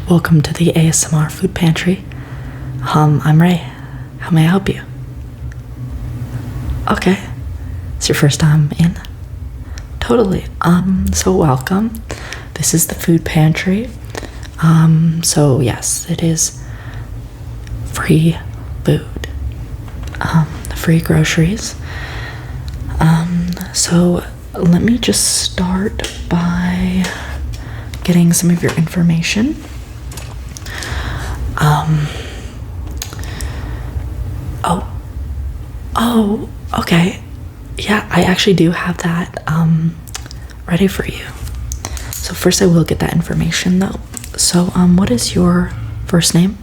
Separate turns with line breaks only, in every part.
Welcome to the ASMR Food Pantry. I'm Ray. How may I help you? Okay. It's your first time in? Totally. So welcome. This is the Food Pantry. So yes, it is free food. Free groceries. So let me just start by getting some of your information. Okay. Yeah, I actually do have that ready for you. So first I will get that information though. So what is your first name?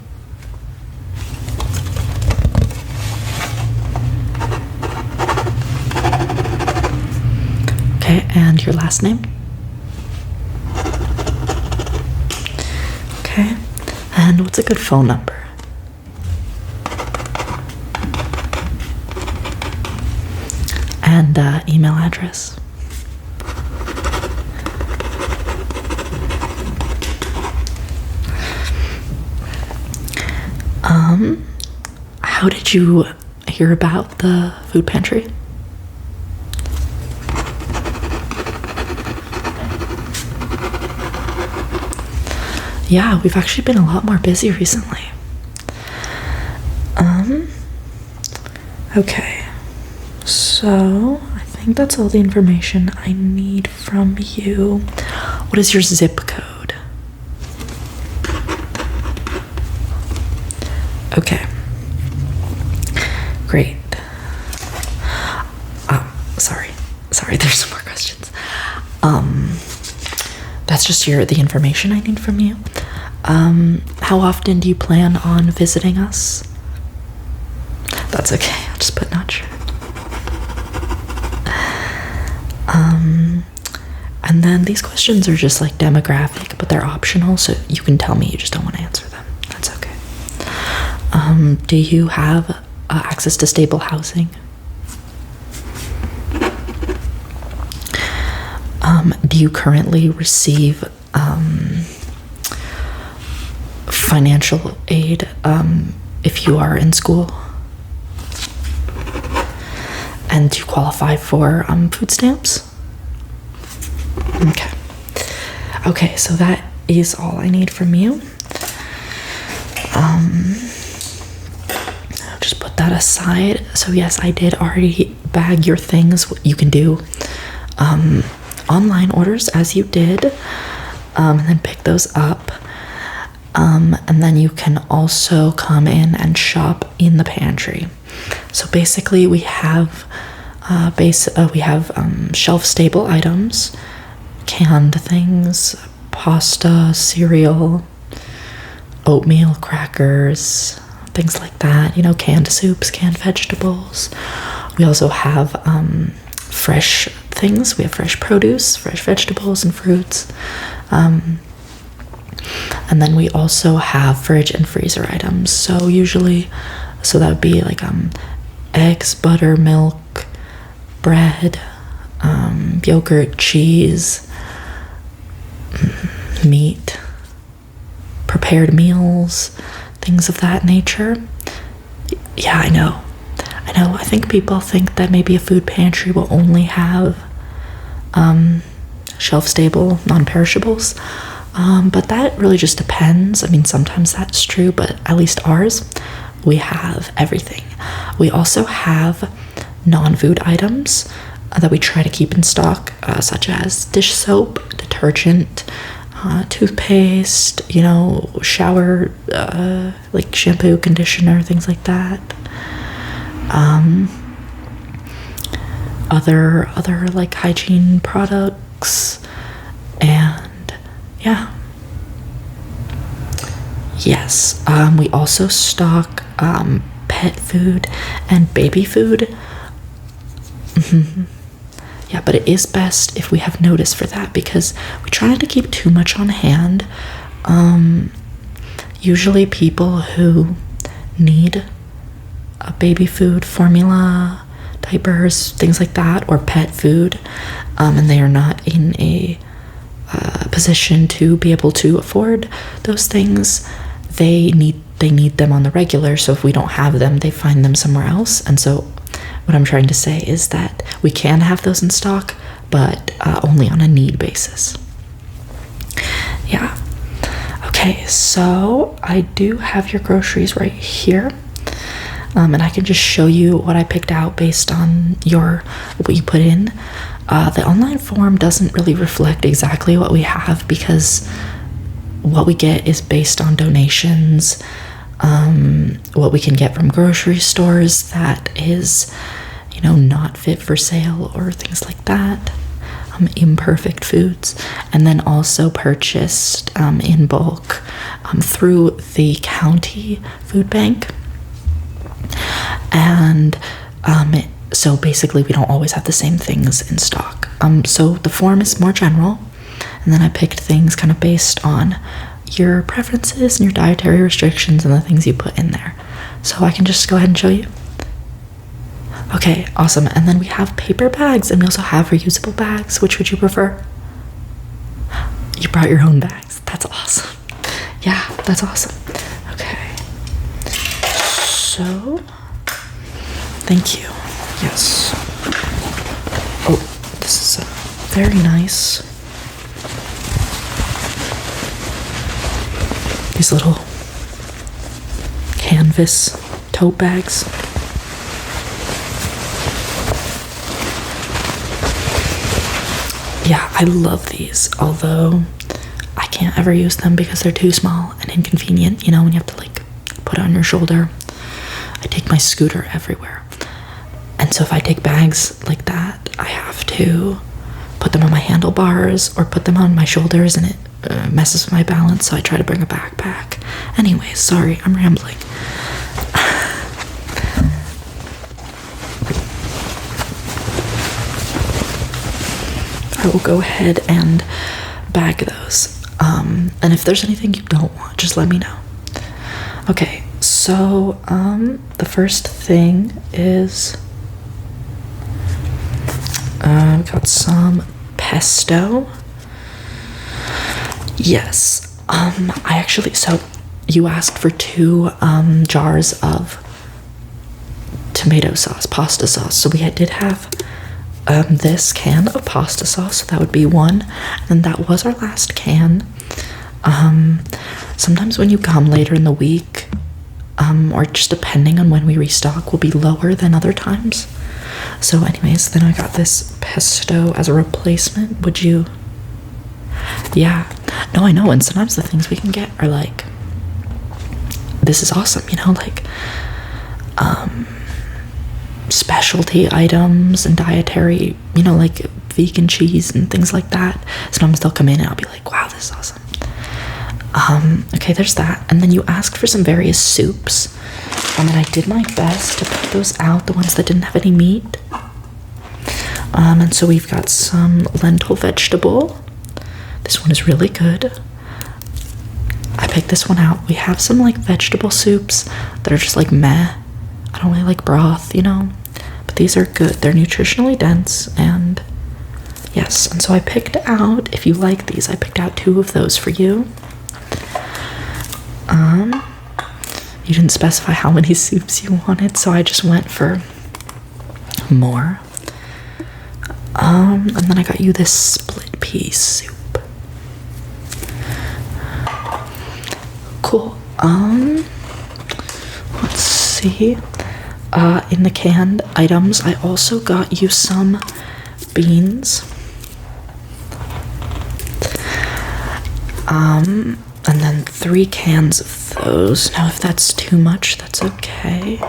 Okay, and your last name? Okay, and what's a good phone number? And email address? How did you hear about the food pantry? Yeah, we've actually been a lot more busy recently. Okay. So, I think that's all the information I need from you. What is your zip code? Okay. Great. Sorry, there's some more questions. That's just the information I need from you. How often do you plan on visiting us? That's okay, I'll just put not sure. And then these questions are just like demographic, but they're optional, so you can tell me you just don't want to answer them. That's okay. Do you have access to stable housing? Do you currently receive financial aid if you are in school? And do you qualify for food stamps? Okay, so that is all I need from you. I'll just put that aside. So yes, I did already bag your things. You can do online orders as you did, and then pick those up. And then you can also come in and shop in the pantry. So basically we have shelf-stable items, canned things, pasta, cereal, oatmeal, crackers, things like that, canned soups, canned vegetables. We also have fresh things. We have fresh produce, fresh vegetables and fruits. And then we also have fridge and freezer items. So that would be like eggs, butter, milk, bread, yogurt, cheese, meat, prepared meals, things of that nature. Yeah, I know. I think people think that maybe a food pantry will only have shelf-stable, non-perishables. But that really just depends. I mean, sometimes that's true, but at least ours, we have everything. We also have non-food items that we try to keep in stock, such as dish soap, detergent, toothpaste, shower, like shampoo, conditioner, things like that. Other like hygiene products, and yeah. Yes, we also stock pet food and baby food. Yeah, but it is best if we have notice for that, because we try not to keep too much on hand. Usually people who need a baby food formula, diapers, things like that, or pet food, and they are not in a position to be able to afford those things, they need them on the regular. So if we don't have them, they find them somewhere else. And so what I'm trying to say is that we can have those in stock, but only on a need basis. Yeah. Okay, so I do have your groceries right here. And I can just show you what I picked out based on what you put in. The online form doesn't really reflect exactly what we have, because what we get is based on donations, what we can get from grocery stores that is, not fit for sale or things like that, imperfect foods, and then also purchased in bulk through the county food bank. And so basically we don't always have the same things in stock. So the form is more general, and then I picked things kind of based on your preferences and your dietary restrictions and the things you put in there. So I can just go ahead and show you. Okay, awesome. And then we have paper bags, and we also have reusable bags. Which would you prefer? You brought your own bags. That's awesome. Yeah, that's awesome. Okay. So, thank you. Yes. Oh, this is very nice. These little canvas tote bags. Yeah, I love these, although I can't ever use them because they're too small and inconvenient, when you have to put it on your shoulder. I take my scooter everywhere. And so if I take bags like that, I have to put them on my handlebars or put them on my shoulders, and it messes with my balance, so I try to bring a backpack. Anyway, sorry, I'm rambling. I will go ahead and bag those. And if there's anything you don't want, just let me know. Okay, so the first thing is I've got some pesto. Yes. So you asked for 2 jars of tomato sauce, pasta sauce. So we did have this can of pasta sauce, so that would be 1, and that was our last can. Sometimes when you come later in the week, or just depending on when we restock, will be lower than other times. So anyways, then I got this pesto as a replacement. Would you? Yeah, no, I know. And sometimes the things we can get are this is awesome, specialty items and dietary, vegan cheese and things like that. Sometimes they'll come in and I'll be like, wow, this is awesome. Okay, there's that. And then you asked for some various soups, and then I did my best to put those out, the ones that didn't have any meat. And so we've got some lentil vegetable. This one is really good. I picked this one out. We have some vegetable soups that are just meh. I don't really like broth, but these are good. They're nutritionally dense, and yes. And so I picked out, if you like these, I picked out 2 of those for you. You didn't specify how many soups you wanted, so I just went for more. And then I got you this split pea soup. Cool. Let's see. In the canned items, I also got you some beans. And then 3 cans of those. Now, if that's too much, that's okay.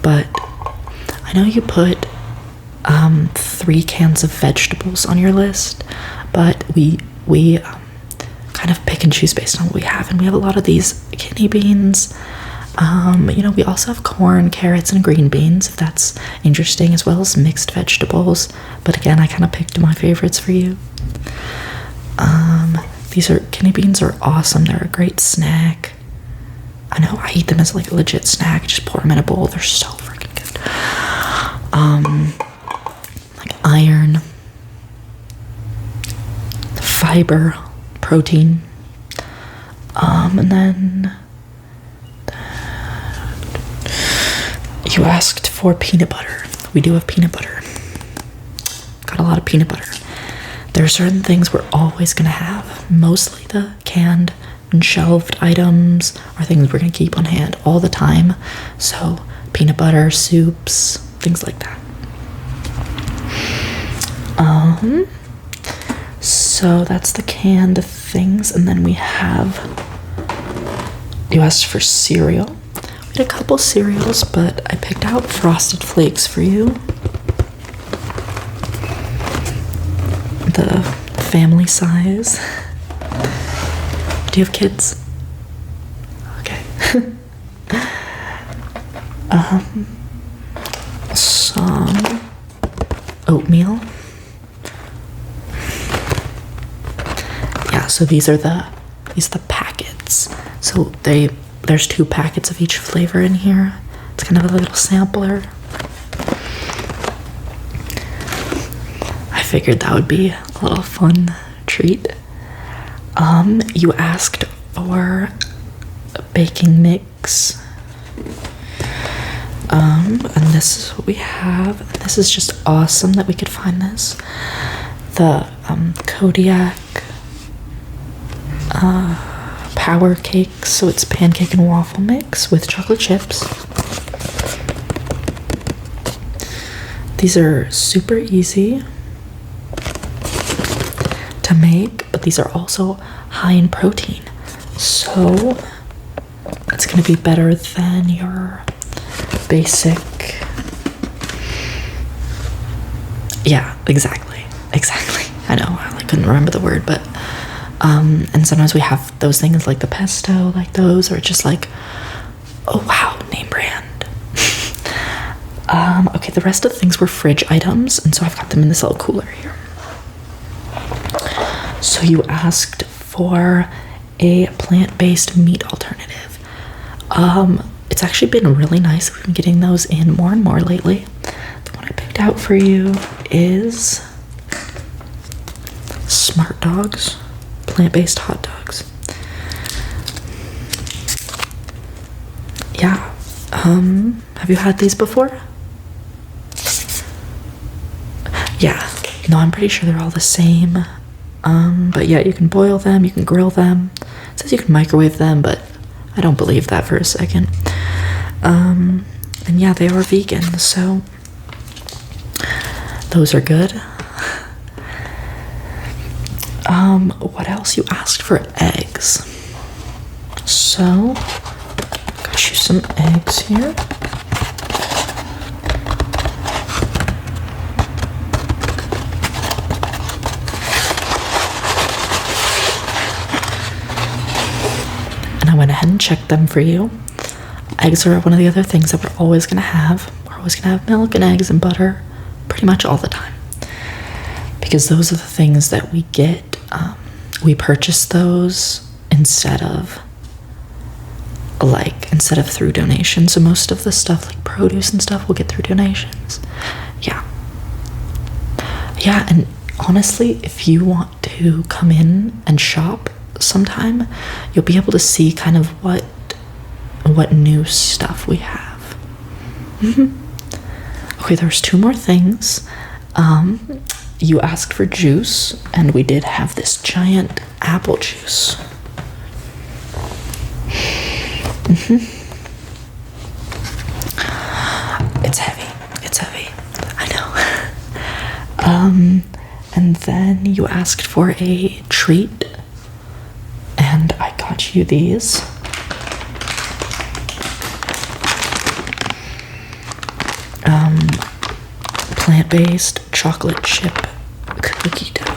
But I know you put 3 cans of vegetables on your list, but we kind of pick and choose based on what we have, and we have a lot of these kidney beans. We also have corn, carrots, and green beans, if that's interesting, as well as mixed vegetables. But again, I kind of picked my favorites for you. Kidney beans are awesome. They're a great snack. I know, I eat them as a legit snack. Just pour them in a bowl. They're so freaking good. Iron. fiber, protein. And then you asked for peanut butter. We do have peanut butter. Got a lot of peanut butter. There are certain things we're always going to have. Mostly the canned and shelved items are things we're going to keep on hand all the time. So peanut butter, soups, things like that. So that's the canned things. And then we have, you asked for cereal. We had a couple cereals, but I picked out Frosted Flakes for you. The family size. Do you have kids? Okay. Some oatmeal. Yeah, so these are the packets. So there's 2 packets of each flavor in here. It's kind of a little sampler. I figured that would be a little fun treat. You asked for a baking mix. And this is what we have. And this is just awesome that we could find this. The Kodiak power cakes. So it's pancake and waffle mix with chocolate chips. These are super easy to make, but these are also high in protein. So it's going to be better than your basic. Yeah, exactly. I know, I couldn't remember the word, but and sometimes we have those things like the pesto, like those, or just like, oh wow, name brand. Okay, the rest of the things were fridge items, and so I've got them in this little cooler here. So you asked for a plant-based meat alternative. It's actually been really nice. We've been getting those in more and more lately. The one I picked out for you is Smart Dogs, plant-based hot dogs. Yeah. Have you had these before? Yeah. No, I'm pretty sure they're all the same. But yeah, you can boil them, you can grill them. It says you can microwave them, but I don't believe that for a second. And yeah, they are vegan, so those are good. What else? You asked for eggs. So, got you some eggs here. And I went ahead and checked them for you. Eggs are one of the other things that we're always going to have. We're always going to have milk and eggs and butter pretty much all the time. Because those are the things that we get. We purchase those instead of through donations. So most of the stuff like produce and stuff we'll get through donations. Yeah, and honestly, if you want to come in and shop sometime, you'll be able to see kind of what new stuff we have. Okay, there's 2 more things. You asked for juice, and we did have this giant apple juice. It's heavy. I know. And then you asked for a treat, and I got you these. Plant-based chocolate chip cookie dough.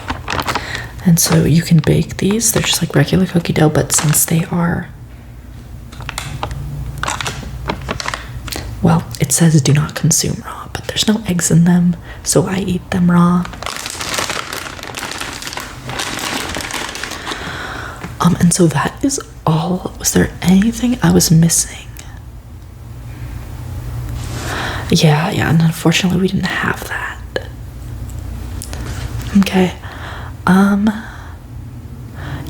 And so you can bake these. They're just like regular cookie dough, but since they are, well, it says do not consume raw, but there's no eggs in them, so I eat them raw. And so that is all. Was there anything I was missing? Yeah, and unfortunately we didn't have that. Okay.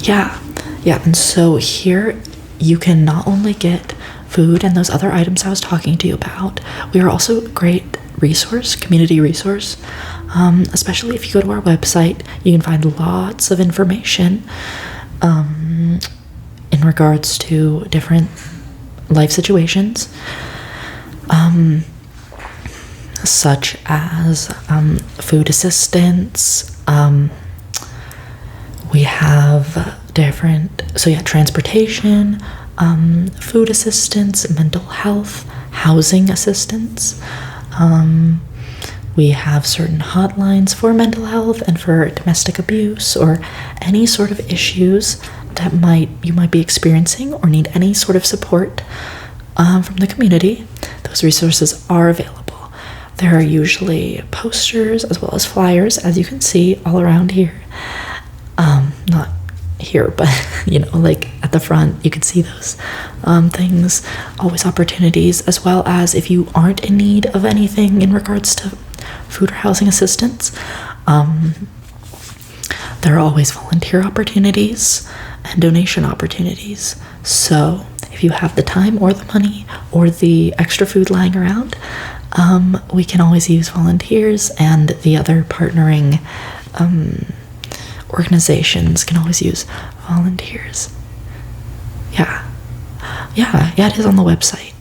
Yeah, yeah. And so here you can not only get food and those other items I was talking to you about, we are also a great resource, community resource. Especially if you go to our website, you can find lots of information in regards to different life situations, such as food assistance. We have transportation, food assistance, mental health, housing assistance. We have certain hotlines for mental health and for domestic abuse or any sort of issues that you might be experiencing or need any sort of support from the community. Those resources are available. There are usually posters as well as flyers, as you can see all around here. Not here, but like at the front, you can see those things. Always opportunities, as well as if you aren't in need of anything in regards to food or housing assistance, there are always volunteer opportunities and donation opportunities. So if you have the time or the money or the extra food lying around, we can always use volunteers, and the other partnering organizations can always use volunteers. Yeah, it is on the website.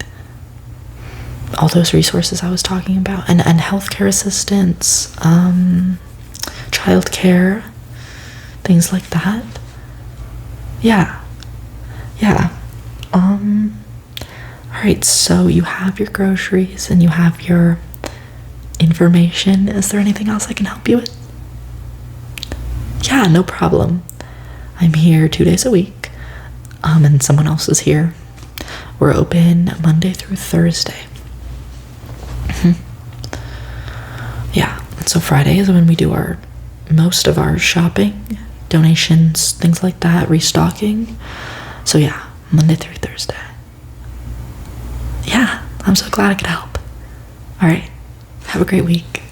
All those resources I was talking about, and healthcare assistance, childcare, things like that. Yeah. All right, so you have your groceries and you have your information. Is there anything else I can help you with? Yeah, no problem. I'm here 2 days a week, and someone else is here. We're open Monday through Thursday. Yeah, so Friday is when we do most of our shopping, donations, things like that, restocking. So yeah, Monday through Thursday. Yeah, I'm so glad I could help. All right, have a great week.